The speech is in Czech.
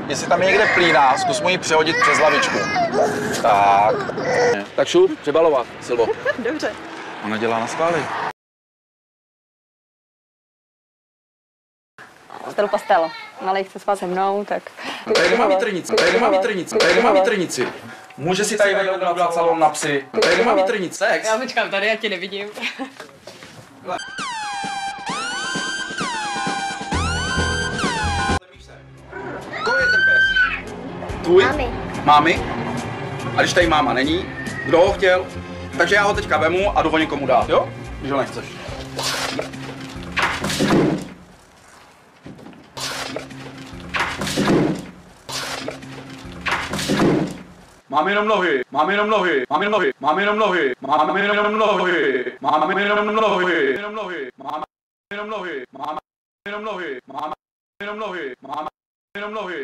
jestli tam je někde plína, zkus mu ji přehodit přes lavičku. Tak. Tak šup, přebalovat, Silvo. Dobře. Ona dělá na schvály. Styl pastel. Malej chce spát se mnou, tak... Tady nemá vítr tady nemá vítr. Může si tady vedle udělat salon na psy. Tady nemá vítr sex. Já počkám tady, já tě nevidím. Koho je ten pes? Tvůj? Mámy. A když tady máma není, kdo ho chtěl? Takže já ho teďka vemu a jdu ho někomu dát, jo? Když ho nechceš. Mám jenom nohy, mám jenom nohy, mám jenom nohy, mám jenom nohy, mám jenom nohy, mám jenom nohy, jenom nohy, mám jenom nohy, mám jenom nohy, mám jenom nohy, mám jenom nohy.